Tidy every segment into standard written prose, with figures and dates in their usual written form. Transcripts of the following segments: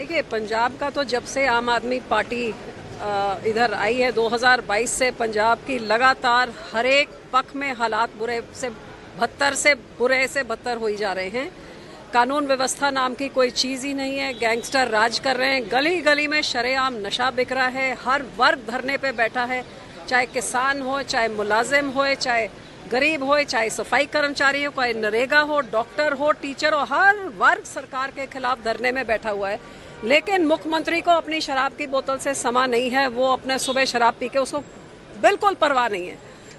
देखिए, पंजाब का तो जब से आम आदमी पार्टी इधर आई है 2022 से पंजाब की लगातार हर एक पक्ष में हालात बुरे से बदतर हो ही जा रहे हैं। कानून व्यवस्था नाम की कोई चीज़ ही नहीं है। गैंगस्टर राज कर रहे हैं, गली गली में शरेआम नशा बिक रहा है। हर वर्ग धरने पे बैठा है, चाहे किसान हो, चाहे मुलाजिम हो, चाहे गरीब हो, चाहे सफाई कर्मचारी हो, चाहे नरेगा हो, डॉक्टर हो, टीचर हो, हर वर्ग सरकार के खिलाफ धरने में बैठा हुआ है। लेकिन मुख्यमंत्री को अपनी शराब की बोतल से समा नहीं है। वो अपने सुबह शराब पी के, उसको बिल्कुल परवाह नहीं है।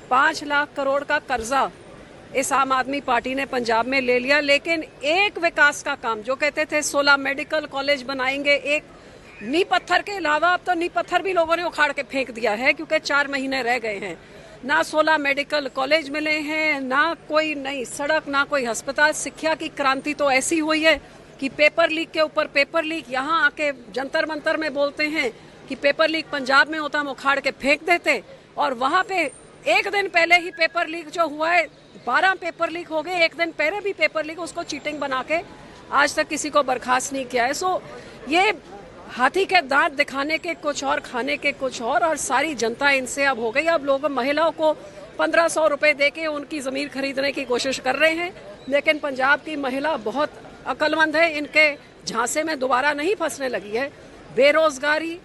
5 लाख करोड़ का कर्जा इस आम आदमी पार्टी ने पंजाब में ले लिया, लेकिन एक विकास का काम जो कहते थे 16 मेडिकल कॉलेज बनाएंगे, एक नींव पत्थर के अलावा अब तो नींव पत्थर भी लोगों ने उखाड़ के फेंक दिया है, क्योंकि 4 महीने रह गए हैं। ना 16 मेडिकल कॉलेज मिले हैं, ना कोई नई सड़क, ना कोई अस्पताल। शिक्षा की क्रांति तो ऐसी हुई है कि पेपर लीक के ऊपर पेपर लीक। यहाँ आके जंतर मंतर में बोलते हैं कि पेपर लीक पंजाब में होता, हम उखाड़ के फेंक देते। और वहाँ पे एक दिन पहले ही पेपर लीक जो हुआ है, 12 पेपर लीक हो गए, एक दिन पहले भी पेपर लीक, उसको चीटिंग बना के आज तक किसी को बर्खास्त नहीं किया है। सो ये हाथी के दांत दिखाने के कुछ और, खाने के कुछ और सारी जनता इनसे अब हो गई। अब लोग महिलाओं को 1500 रुपए दे के उनकी ज़मीन खरीदने की कोशिश कर रहे हैं, लेकिन पंजाब की महिला बहुत अक्लमंद है, इनके झांसे में दोबारा नहीं फंसने लगी है। बेरोजगारी,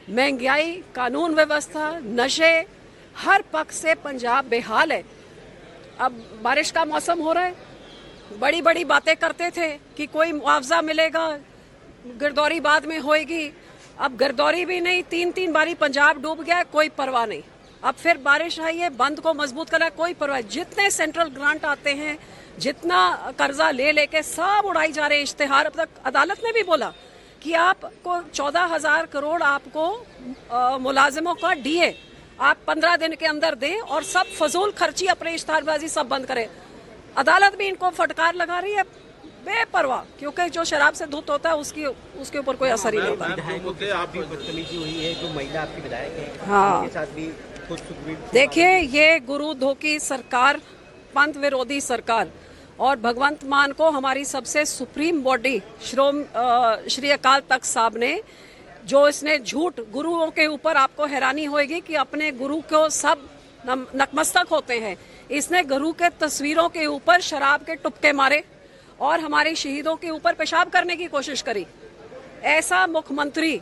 महंगाई, कानून व्यवस्था, नशे, हर पक्ष से पंजाब बेहाल है। अब बारिश का मौसम हो रहा है, बड़ी बड़ी बातें करते थे कि कोई मुआवजा मिलेगा, गिरदौरी बाद में होएगी। अब गिरदौरी भी नहीं, 3 बारी पंजाब डूब गया, कोई परवाह नहीं। अब फिर बारिश आई है, बंद को मजबूत करा, कोई परवाह। जितने सेंट्रल ग्रांट आते हैं, जितना कर्जा ले लेके सब उड़ाई जा रहे हैं इश्तेहार। अब तक अदालत ने भी बोला कि आपको 14,000 करोड़ आपको मुलाजिमों का डीए आप 15 दिन के अंदर दें और सब फजूल खर्ची, अपने इश्तेहारबाजी सब बंद करें। अदालत भी इनको फटकार लगा रही है बेपरवाह, क्योंकि जो शराब से धुत होता है उसके ऊपर कोई असर ही नहीं होता। आप भी बदतमीजी हुई है, जो महिला आपकी विधायक है, हाँ, उनके साथ भी कुछ। देखिए, ये गुरु धोखी सरकार, पंथ विरोधी सरकार, और भगवंत मान को हमारी सबसे सुप्रीम बॉडी श्री अकाल तख्त साहब ने जो इसने झूठ गुरुओं के ऊपर, आपको हैरानी होगी कि अपने गुरु को सब नतमस्तक होते हैं। इसने गुरु के तस्वीरों के ऊपर शराब के टुपके मारे और हमारे शहीदों के ऊपर पेशाब करने की कोशिश करी। ऐसा मुख्यमंत्री,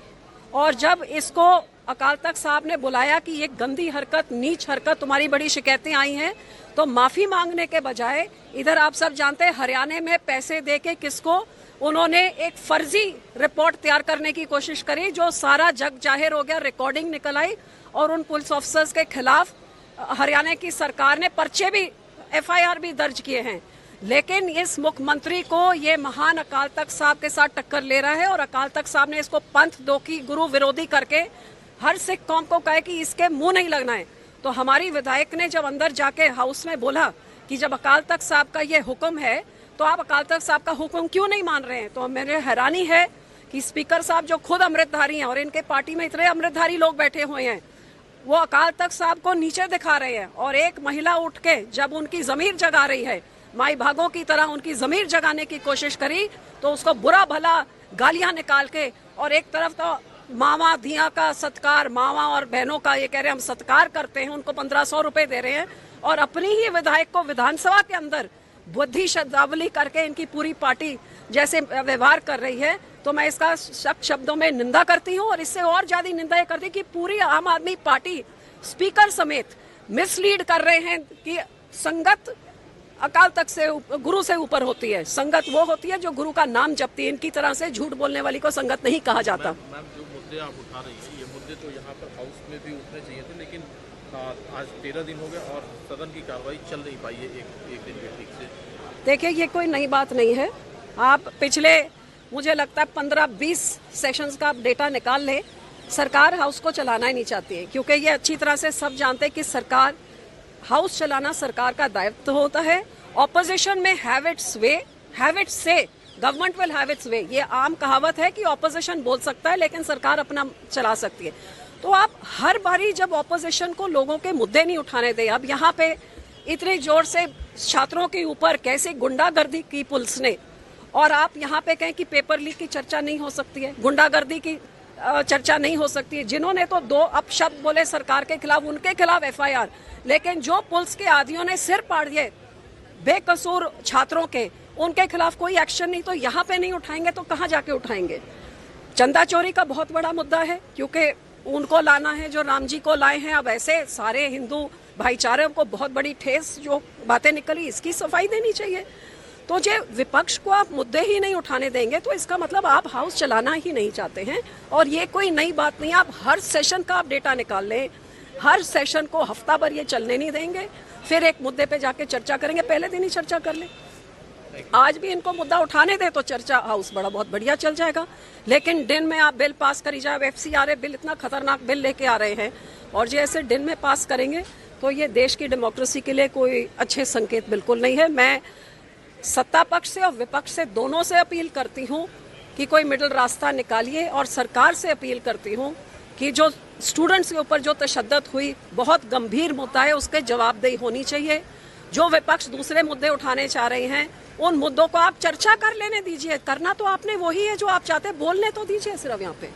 और जब इसको अकाल तख्त साहब ने बुलाया कि ये गंदी हरकत, नीच हरकत, तुम्हारी बड़ी शिकायतें आई हैं, तो माफी मांगने के बजाय इधर आप सब जानते हैं हरियाणा में पैसे देके किसको, उन्होंने एक फर्जी रिपोर्ट तैयार करने की कोशिश करी, जो सारा जग जाहिर हो गया, रिकॉर्डिंग निकल आई और उन पुलिस ऑफिसर्स के खिलाफ हरियाणा की सरकार ने पर्चे भी, FIR भी दर्ज किए हैं। लेकिन इस मुख्यमंत्री को ये महान अकाल तख्त साहब के साथ टक्कर ले रहा है, और अकाल तख्त साहब ने इसको पंथ दोखी, गुरु विरोधी करके हर सिख कौम को कहे कि इसके मुंह नहीं लगना है। तो हमारी विधायक ने जब अंदर जाके हाउस में बोला कि जब अकाल तख्त साहब का ये हुक्म है तो आप अकाल तख्त साहब का हुक्म क्यों नहीं मान रहे हैं, तो मेरे हैरानी है कि स्पीकर साहब जो खुद अमृतधारी हैं, और इनके पार्टी में इतने अमृतधारी लोग बैठे हुए हैं, वो अकाल तख्त साहब को नीचे दिखा रहे हैं। और एक महिला उठ के जब उनकी जमीर जगा रही है, माई भागों की तरह उनकी जमीर जगाने की कोशिश करी, तो उसको बुरा भला गालियां निकाल के, और एक तरफ तो मामा धिया का सत्कार, मामा और बहनों का ये कह रहे हैं हम सत्कार करते हैं, उनको 1500 रुपए दे रहे हैं, और अपनी ही विधायक को विधानसभा के अंदर बुद्धि शब्दावली करके इनकी पूरी पार्टी जैसे व्यवहार कर रही है। तो मैं इसका सख्त शब्दों में निंदा करती हूँ, और इससे और ज्यादा निंदा ये करती कि पूरी आम आदमी पार्टी स्पीकर समेत मिसलीड कर रहे हैं कि संगत अकाल तख्त से, गुरु से ऊपर होती है। संगत वो होती है जो गुरु का नाम जपती है। इनकी तरह से झूठ बोलने वाली को संगत नहीं कहा जाता। मैम, जो मुद्दे आप उठा रही हैं, ये मुद्दे तो यहाँ पर हाउस में भी उठने चाहिए थे, लेकिन आज 13 दिन हो गए और सदन की कार्रवाई चल नहीं पाई है एक दिन भी ठीक से। देखिए, ये कोई नई बात नहीं है। आप पिछले, मुझे लगता है 15-20 सेशंस का डेटा निकाल ले, सरकार हाउस को चलाना ही नहीं चाहती है, क्योंकि ये अच्छी तरह से सब जानते हैं कि सरकार, हाउस चलाना सरकार का दायित्व होता है। ऑपोजिशन में have it's way, have it's से, गवर्नमेंट विल हैव इट्स वे, ये आम कहावत है कि ऑपोजिशन बोल सकता है लेकिन सरकार अपना चला सकती है। तो आप हर बारी जब ऑपोजिशन को लोगों के मुद्दे नहीं उठाने दें, अब यहाँ पे इतने जोर से छात्रों के ऊपर कैसे गुंडागर्दी की पुलिस ने, और आप यहाँ पे कहें कि पेपर लीक की चर्चा नहीं हो सकती है, गुंडागर्दी की चर्चा नहीं हो सकती है। जिन्होंने तो 2 अपशब्द बोले सरकार के खिलाफ, उनके खिलाफ FIR, लेकिन जो पुलिस के आदियों ने सिर पाड़ दिए बेकसूर छात्रों के, उनके खिलाफ कोई एक्शन नहीं। तो यहाँ पे नहीं उठाएंगे तो कहाँ जाके उठाएंगे? चंदा चोरी का बहुत बड़ा मुद्दा है, क्योंकि उनको लाना है जो राम जी को लाए हैं। अब ऐसे सारे हिंदू भाईचारे को बहुत बड़ी ठेस जो बातें निकली, इसकी सफाई देनी चाहिए। तो जो विपक्ष को आप मुद्दे ही नहीं उठाने देंगे तो इसका मतलब आप हाउस चलाना ही नहीं चाहते हैं। और ये कोई नई बात नहीं, आप हर सेशन का आप डेटा निकाल लें, हर सेशन को हफ्ता भर ये चलने नहीं देंगे, फिर एक मुद्दे पे जाके चर्चा करेंगे, पहले दिन ही चर्चा कर लें। आज भी इनको मुद्दा उठाने दे तो चर्चा हाउस बड़ा बहुत बढ़िया चल जाएगा, लेकिन दिन में आप बिल पास करी जाए, FCRA बिल इतना खतरनाक बिल लेके आ रहे हैं, और जो ऐसे दिन में पास करेंगे तो ये देश की डेमोक्रेसी के लिए कोई अच्छे संकेत बिल्कुल नहीं है। मैं सत्ता पक्ष से और विपक्ष से दोनों से अपील करती हूँ कि कोई मिडिल रास्ता निकालिए, और सरकार से अपील करती हूँ कि जो स्टूडेंट्स के ऊपर जो तशद्दुद हुई, बहुत गंभीर मुद्दा है, उसके जवाबदेही होनी चाहिए। जो विपक्ष दूसरे मुद्दे उठाने चाह रहे हैं, उन मुद्दों को आप चर्चा कर लेने दीजिए। करना तो आपने वही है जो आप चाहते हैं, बोलने तो दीजिए सिर्फ यहाँ पे।